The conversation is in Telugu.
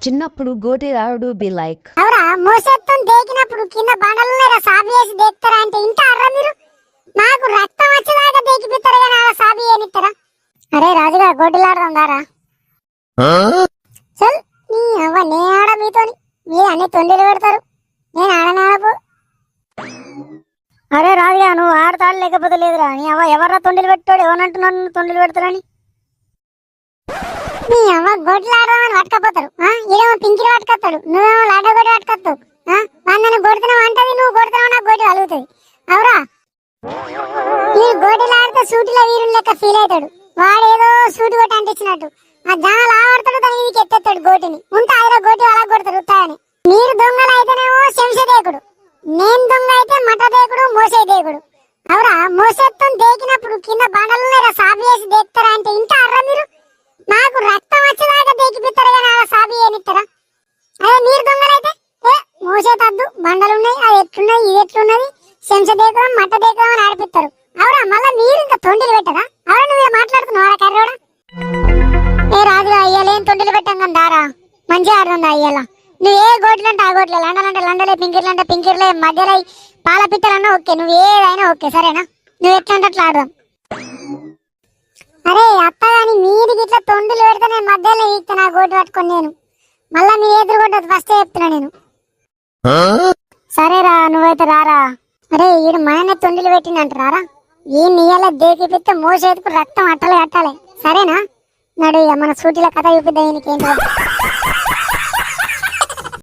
చిన్నప్పుడు గోటిరాడు బి లైక్ అవరా మోసెత్తం దేకినప్పుడు కింద బండలున్నారా సాబి వేసి దేకుతారా అంటే ఇంటారా మీరు? నాకు రక్తం వచ్చేదాకా దేకిపిస్తారు కానీ ఆడ సాబి ఏనిస్తారా? అరే రాజుగా గోటిలాడదాం దారా. చల్ నీ అవ్వ నే ఆడ మీతోని, మీరు అన్ని తొండిలు పెడతారు, నేను ఆడనాడపో. అరే రాజుగా నువ్వు ఆడతాడు లేకపోతే లేదురా. నీ అవ్వ ఎవర్రా తొండిలు పెట్టాడు, ఎవరంటున్నాను తొండిలు పెడతారని? నీ అవ్వ గోటిలాడదామని పట్టుకపోతారు, ఈడేమో పింకిలు పట్టుకొస్తాడు, నువ్వేమో లాడ్డ గోటి పట్టుకొస్తావు. నన్ను కొడుతున్నావు అంటది, నువ్వు కొడుతున్నావు నాకు గోటి కలుగుతుంది. అవురా ఈ గోటిలాడితే సూటిలో వీరుని లెక్క ఫీల్ అవుతాడు. వాడేదో సూటి కొట్టి అంటించినట్టు ఆ జనాలు ఆడతాడు, దాని మీదకి ఎత్తేస్తాడు గోటిని. ఉంటే ఆయన గోటి అలా కొడతాడు ఉత్తాయని. మీరు దొంగలు అయితేనేమో శంషదేకుడు, నేను దొంగ అయితే మటదేకుడు మోసేదేకుడు. అవురా మోసేత్తం దేకినప్పుడు కింద బండలున్నారా సాబి వేసి దేకుతారా అంటే ఇంటారా మీరు? నాకు రక్తం వచ్చేదాకా దేకిపిస్తారు కానీ ఆడ సాబి ఏనిస్తారా? అదే మీరు దొంగలైతే మోసేతద్దు, బండలున్నాయి, అది ఎట్లున్నది ఇది ఎట్లున్నది, శంషదేకుడం మట్టదేకుడం అని ఆడిపిస్తారు. అవురా మళ్ళీ మీరు ఇంకా తొండిలు పెట్టరా? అవురా నువ్వే మాట్లాడుతున్నావు కర్రోడా? ఏ రాజుగా అయ్యాలేం తొండిలు పెట్టాం కానీ దారా మంచిగా ఆడుతుందా అయ్యాల. నువ్వు ఏ గోట్లు అంటే ఆ గోట్లే, లండలంటే లండలే, పింకిర్లు అంటే పింకిర్లే, మధ్యలో పాల పిట్టలన్నా ఓకే, నువ్వు ఏదైనా ఓకే సరేనా? నువ్వు ఎట్లా అంటే అట్లా ఆడదాం. అరే అత్త గాని మీరు ఇట్లా తొండులు పెడితే నేను మధ్యలో ఇస్తా నా గోటు పట్టుకొని నేను మళ్ళా మీ ఎదురు కొట్టదు ఫస్ట్ చెప్తున్నా నేను. సరేరా నువ్వైతే రారా. అరే ఈడు మననే తొండిలు పెట్టిందంట రారా. ఈ నీయల దేకిపిస్తే మోసేందుకు రక్తం అట్టలే అట్టాలి సరేనా? నడు ఇక మన సూటిల కథ చూపిద్దాం ఈయనకి ఏంటో.